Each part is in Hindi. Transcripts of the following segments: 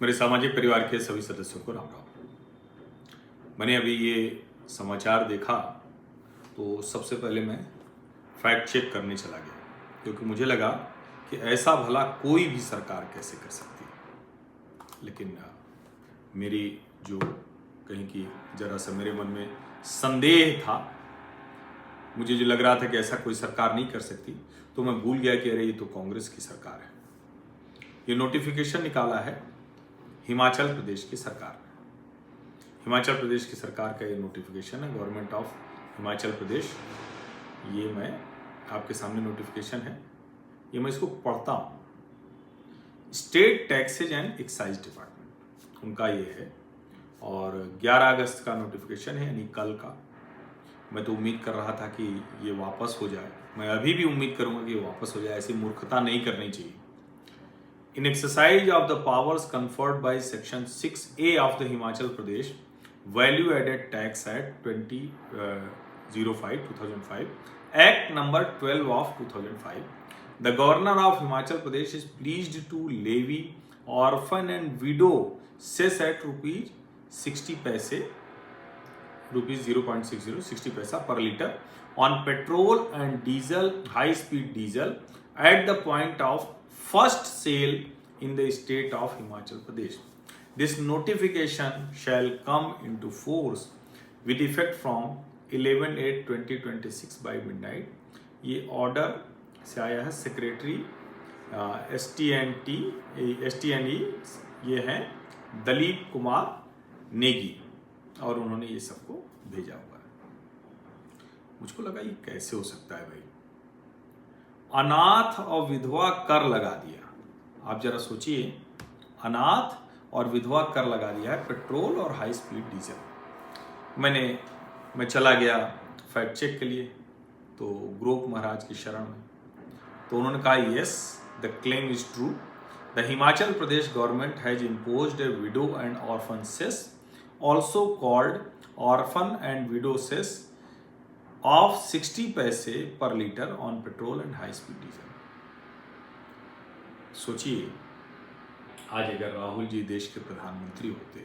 मेरे सामाजिक परिवार के सभी सदस्यों को राम राम। मैंने अभी ये समाचार देखा तो सबसे पहले मैं फैक्ट चेक करने चला गया, क्योंकि मुझे लगा कि ऐसा भला कोई भी सरकार कैसे कर सकती है। लेकिन मेरी जो कहीं की जरा सा मेरे मन में संदेह था, मुझे जो लग रहा था कि ऐसा कोई सरकार नहीं कर सकती, तो मैं भूल गया कि अरे ये तो कांग्रेस की सरकार है। ये नोटिफिकेशन निकाला है हिमाचल प्रदेश की सरकार ने। हिमाचल प्रदेश की सरकार का ये नोटिफिकेशन है, गवर्नमेंट ऑफ हिमाचल प्रदेश। ये मैं आपके सामने नोटिफिकेशन है, ये मैं इसको पढ़ता हूँ। State taxes and excise department उनका ये है, और 11 अगस्त का नोटिफिकेशन है, यानी कल का। मैं तो उम्मीद कर रहा था कि ये वापस हो जाए, मैं अभी भी उम्मीद करूंगा कि ये वापस हो जाए। ऐसी मूर्खता नहीं करनी चाहिए। In exercise of the powers conferred by Section 6A of the Himachal Pradesh Value Added Tax Act 2005, Act number 12 of 2005, the Governor of Himachal Pradesh is pleased to levy orphan and widow cess at rupees 60 paise, rupees 0.60 paisa per liter on petrol and diesel, high speed diesel at the point of first sale in the state of Himachal Pradesh. This notification shall come into force with effect from 11/8/2026 by midnight. ये ऑर्डर से आया है सेक्रेटरी STNE, ये हैं दलीप कुमार नेगी, और उन्होंने ये सबको भेजा हुआ है। मुझको लगा ये कैसे हो सकता है भाई, अनाथ और विधवा कर लगा दिया। आप जरा सोचिए, अनाथ और विधवा कर लगा दिया है पेट्रोल और हाई स्पीड डीजल। मैं चला गया फैक्ट चेक के लिए, तो ग्रोप महाराज की शरण में, तो उन्होंने कहा yes, the claim is true, the Himachal Pradesh government has imposed a widow and orphan cess, also called orphan and widow cess of 60 paise per litre on petrol and high speed diesel. सोचिए, आज अगर राहुल जी देश के प्रधानमंत्री होते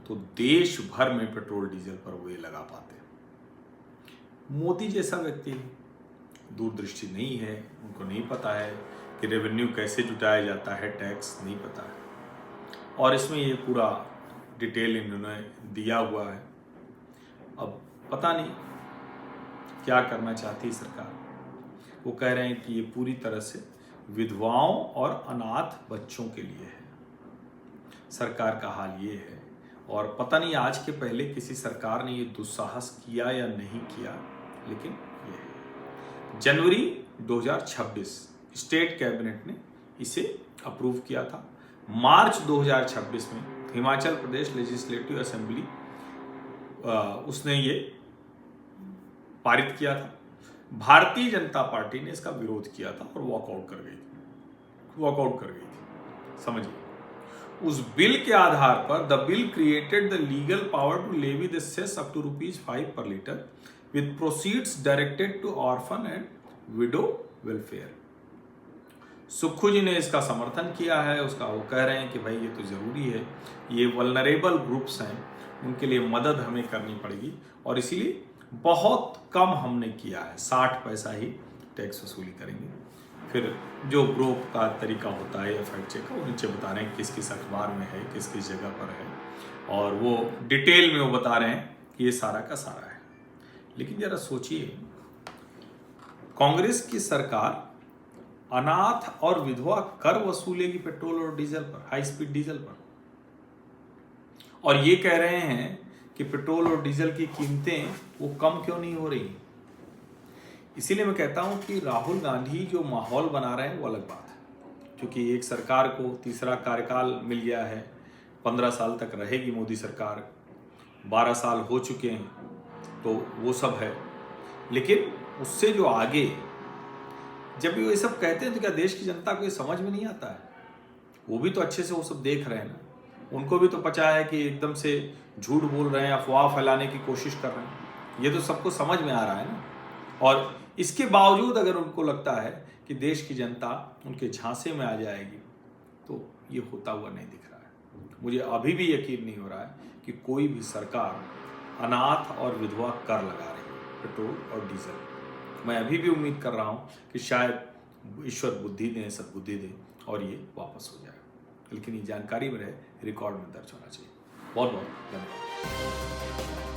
तो देश भर में पेट्रोल डीजल पर वो लगा पाते। मोदी जैसा व्यक्ति दूरदृष्टि नहीं है, उनको नहीं पता है कि रेवेन्यू कैसे जुटाया जाता है, टैक्स नहीं पता है, और इसमें ये पूरा डिटेल इन्होंने दिया हुआ है। अब पता नहीं क्या करना चाहती सरकार। वो कह रहे हैं कि ये पूरी तरह से विधवाओं और अनाथ बच्चों के लिए है। सरकार का हाल ये है, और पता नहीं आज के पहले किसी सरकार ने ये दुस्साहस किया या नहीं किया, लेकिन ये है। जनवरी 2026 स्टेट कैबिनेट ने इसे अप्रूव किया था। मार्च 2026 में हिमाचल प्रदेश लेजिस्लेटिव असेंबली उसने ये पारित किया था। भारतीय जनता पार्टी ने इसका विरोध किया था और वॉकआउट कर गई थी। समझिए, उस बिल के आधार पर the bill created the legal power to levy the cess up to ₹5 per litre with proceeds directed to orphan and widow welfare. Sukhu ji ने इसका समर्थन किया है। उसका वो कह रहे हैं कि भाई ये तो जरूरी है, ये वल्नरेबल ग्रुप्स हैं, उनके लिए मदद हमें करनी पड़ेगी, और इसीलिए बहुत कम हमने किया है, 60 पैसा ही टैक्स वसूली करेंगे। फिर जो ग्रुप का तरीका होता है या फैक्ट चेक का, वो नीचे बता रहे हैं किस किस अखबार में है, किस किस जगह पर है, और वो डिटेल में वो बता रहे हैं कि ये सारा का सारा है। लेकिन जरा सोचिए, कांग्रेस की सरकार अनाथ और विधवा कर वसूलेगी पेट्रोल और डीजल पर, हाई स्पीड डीजल पर, और ये कह रहे हैं कि पेट्रोल और डीजल की कीमतें वो कम क्यों नहीं हो रही। इसीलिए मैं कहता हूं कि राहुल गांधी जो माहौल बना रहे हैं वो अलग बात है, क्योंकि एक सरकार को तीसरा कार्यकाल मिल गया है, 15 साल तक रहेगी मोदी सरकार, 12 साल हो चुके हैं, तो वो सब है। लेकिन उससे जो आगे, जब ये सब कहते हैं तो क्या देश की जनता को ये समझ में नहीं आता है? वो भी तो अच्छे से वो सब देख रहे हैं ना, उनको भी तो पता है कि एकदम से झूठ बोल रहे हैं, अफवाह फैलाने की कोशिश कर रहे हैं, ये तो सबको समझ में आ रहा है ना। और इसके बावजूद अगर उनको लगता है कि देश की जनता उनके झांसे में आ जाएगी, तो ये होता हुआ नहीं दिख रहा है। मुझे अभी भी यकीन नहीं हो रहा है कि कोई भी सरकार अनाथ और विधवा कर लगा रही है पेट्रोल और डीजल। मैं अभी भी उम्मीद कर रहा हूँ कि शायद ईश्वर बुद्धि दें, सद्बुद्धि दें और ये वापस हो जाए, लेकिन ये जानकारी में रहे, रिकॉर्ड में दर्ज होना चाहिए। बहुत बहुत धन्यवाद।